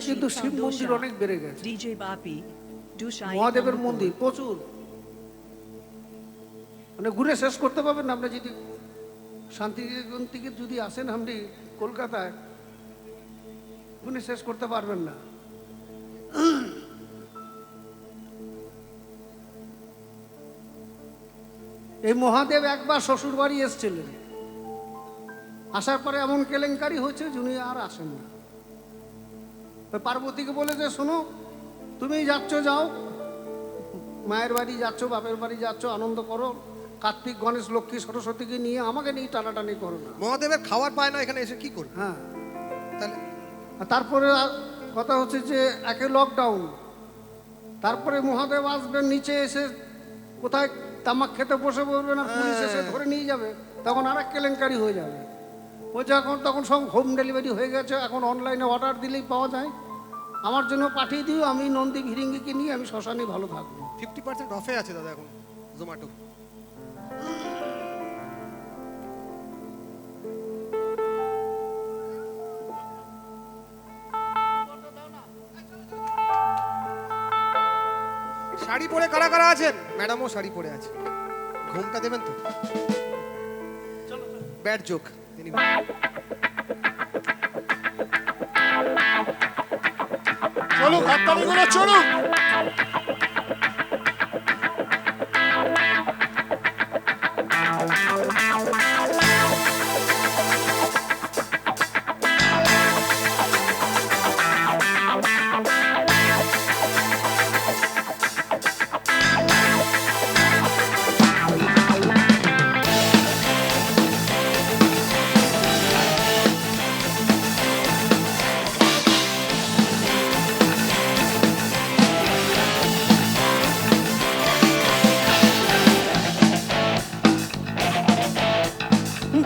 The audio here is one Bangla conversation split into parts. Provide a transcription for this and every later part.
কিন্তু শিব মন্দির অনেক বেড়ে গেছে, মহাদেবের মন্দির প্রচুর, মানে ঘুরে শেষ করতে পারবেন না। আপনি যদি শান্তিনিকেতন থেকে যদি আসেন আপনি কলকাতায়, ঘুরে শেষ করতে পারবেন না। এই মহাদেব একবার শ্বশুর বাড়ি এসেছিলেন, আসার পরে এমন কেলেঙ্কারি হয়েছে যিনি আর আসেন না। পার্বতীকে বলে যে শোনো, তুমি যাচ্ছ যাও, মায়ের বাড়ি যাচ্ছ, বাপের বাড়ি যাচ্ছ, আনন্দ করো, কার্তিক গণেশ লক্ষ্মী সরস্বতীকে নিয়ে আমাকে নিয়ে টানাটানি করো না। মহাদেবের খাওয়ার পায় না, এখানে এসে কি করবে? হ্যাঁ, তাহলে তারপরে কথা হচ্ছে যে একে লকডাউন, তারপরে মহাদেব আসবেন নিচে এসে কোথায় তামাক খেতে বসে পড়বেন আর পুলিশ এসে ধরে নিয়ে যাবে, তখন আর এক কেলেঙ্কারি হয়ে যাবে। ওই যে এখন তখন সব হোম ডেলিভারি হয়ে গেছে, এখন অনলাইনে অর্ডার দিলেই পাওয়া যায়। আমার জন্য পাঠিয়ে দিও, আমি নন্দী ভিরিঙ্গিকে নিয়ে আমি শ্মশানে ভালো থাকবো। 50% অফে আছে দাদা এখন জোম্যাটো। শাড়ি পরে কারা কারা আছেন? ম্যাডামও শাড়ি পরে আছে, ঘুমটা দেবেন তো? Bad joke. চলুক, হাততালিগুলো চলুক।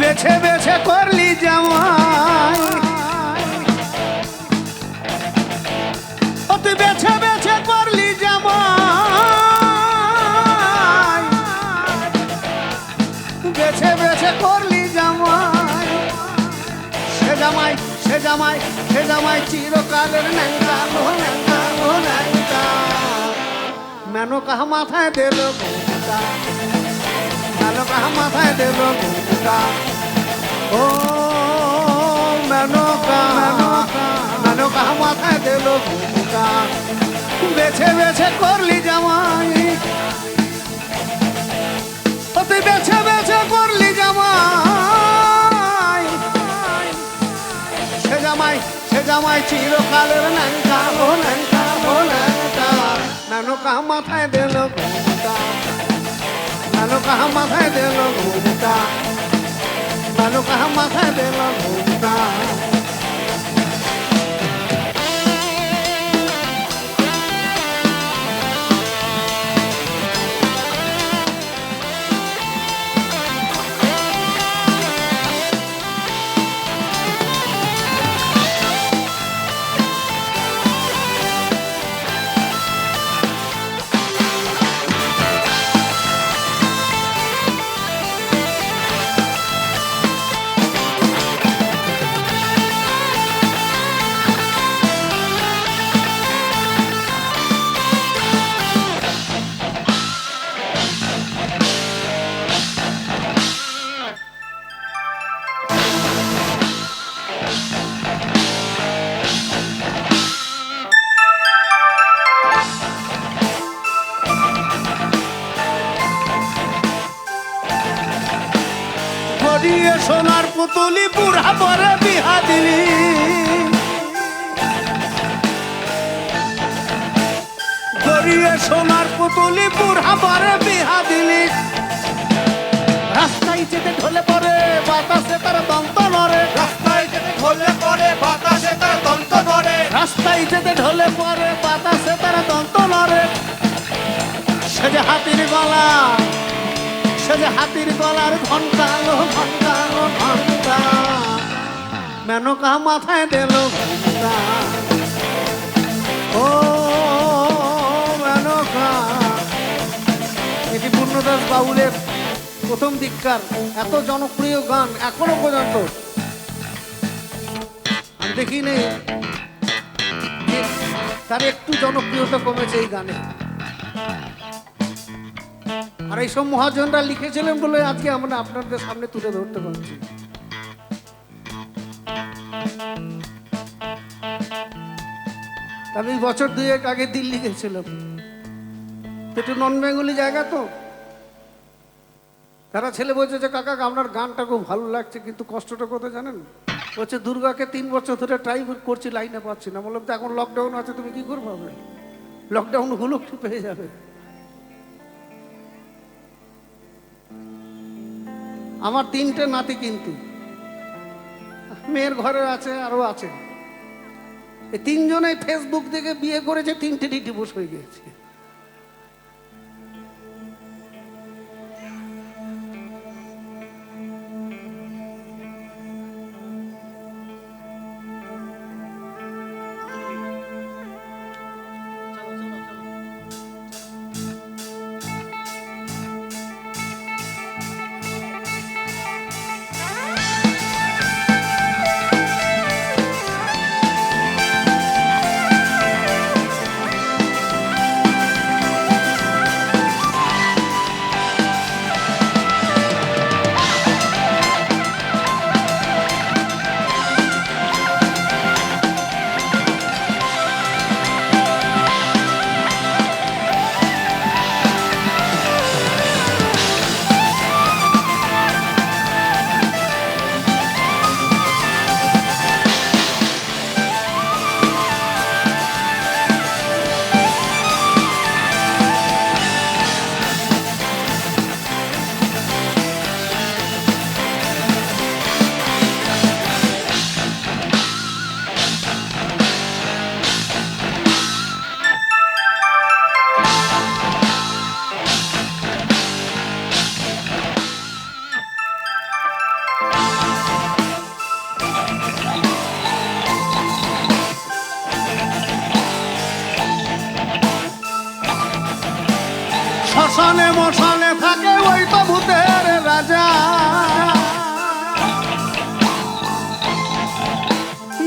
বেছে বেছে করলি জামাই, ও তুই বেছে বেছে করলি জামাই, বেছে বেছে করলি জামাই, সে জামাই সে জামাই সে জামাই চিরকালের ন্যাংটা ন্যাংটা ন্যাংটা, মেনকা মাথায় দিল ঘুমটা, মেনকা মাথায় দিল ঘুমটা, ও মেনকা মেনকা মাথায় দিল ঘুমটা, বেছে বেছে করলি জামাই, ও তুই বেছে বেছে করলি জামাই, সে জামাই চিরকালের ন্যাংটা ন্যাংটা ন্যাংটা, মেনকা মাথায় দিল ঘুমটা, মেনকা মাথায় দিল ঘুমটা, মেনকা মাথায় দিল ঘুমটা। গড়িয়ে সোনার পুতুলি বুড়া পরে বিহা দিলি, গড়িয়ে সোনার পুতুলি বুড়া পরে বিহা দিলি, রাস্তায় যেতে ঢলে পরে বাতাসে তার দন্ত নড়ে, রাস্তায় যেতে ঢলে পড়ে বাতাসে তার দন্ত নড়ে, রাস্তায় যেতে ঢলে পরে বাতাসে তার দন্ত নড়ে, সে যে হাতির গলা, সে যে হাতির গলার ঘন্টা ঘন্টা ঘন্টা, মেনকা মাথায় দিল ঘন্টা, ও মেনকা। এটি পূর্ণদাস বাউলের প্রথম দিককার এত জনপ্রিয় গান, এখনো পর্যন্ত আমি দেখি নেই তার একটু জনপ্রিয়তা কমেছে এই গানে। আর এইসব মহাজনরা লিখেছিলেন বলে আজকে আমরা আপনাদের সামনে তুলে ধরতে পারছি। আমি বছর দুয়েক আগে দিল্লি গেছিলাম, একটু নন বেঙ্গলি জায়গা তো। তারা ছেলে বলছে যে কাকা আপনার গানটা খুব ভালো লাগছে, কিন্তু কষ্টটা কোথায় জানেন? বলছে দুর্গাকে 3 বছর ধরে ট্রাই করছি, লাইনে পাচ্ছি না। বললাম তো এখন লকডাউন আছে, তুমি কি করে পাবে? লকডাউন হলো একটু পেয়ে যাবে। আমার 3টে নাতি, কিন্তু মেয়ের ঘরে আছে, আরো আছে। এই 3 জনে ফেসবুক থেকে বিয়ে করেছে, 3টে ডিভোর্স হয়ে গেছে। শ্মশানে মশানে থাকে ওই তো ভূতের রাজা,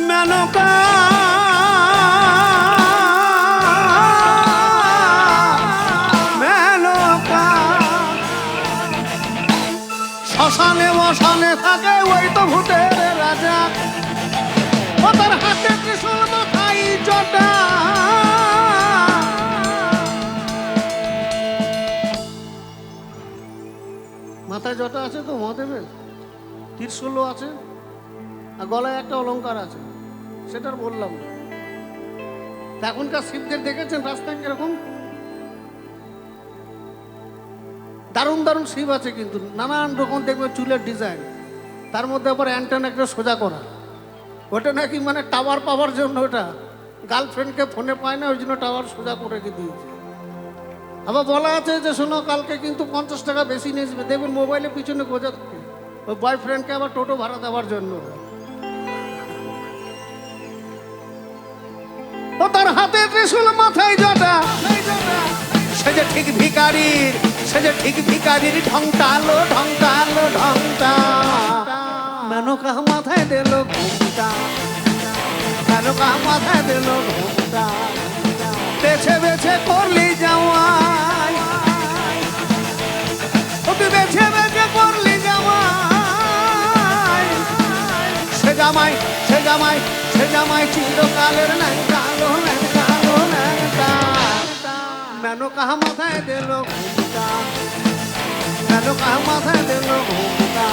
মেনকা মেনকা। শ্মশানে মশানে থাকে ওই তো ভূতের রাজা, ও তার হাতে ত্রিশূল মাথায় জটা। মাথায় জটা আছে তো মহাদেবের, ত্রিশূলও আছে, আর গলায় একটা অলংকার আছে, সেটার বললাম না। তা এখনকার শিবদের দেখেছেন রাস্তায় কিরকম? দারুণ দারুণ শিব আছে, কিন্তু নানান রকম দেখবে চুলের ডিজাইন, তার মধ্যে আবার অ্যান্টেনা একটা সোজা করা। ওটা নাকি মানে টাওয়ার পাওয়ার জন্য, ওটা গার্লফ্রেন্ডকে ফোনে পায় না, ওই জন্য টাওয়ার সোজা করে রেখে দিয়েছে। আবার বলা আছে যে শোনো কালকে কিন্তু 50 টাকা বেশি নিয়ে যাবে, দেখবেন মোবাইলে পিছনে গোজা থাকে, ওই বয়ফ্রেন্ডকে আবার টোটো ভাড়া দেওয়ার জন্য। ও তার হাতে ত্রিশূল মাথায় জটা, সে যে ঠিক ভিখারির, সে যে ঠিক ভিখারির ঢংটালো ঢংটালো ঢংটা। মেনকা মাথায় দিল ঘুমটা, মেনকা মাথায় দিল ঘুমটা। বেছে বেছে করলি জামাই, তুই বেছে বেছে করলি জামাই। সে জামাই সে জামাই সে জামাই চিরকালের ন্যাংটালো ন্যাংটালো ন্যাংটা। মেনকা মাথায় দিল ঘুমটা, মেনকা মাথায় দিল ঘুমটা,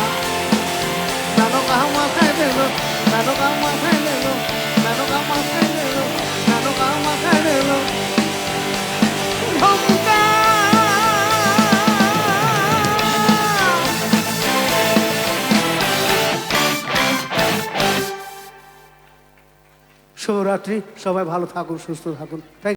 মেনকা মাথায় দিল, মেনকা মাথায় দিল, মেনকা মাথায় দিল, মেনকা মাথায় দিল ঘুমটা। শুভরাত্রি, সবাই ভালো থাকুন, সুস্থ থাকুন।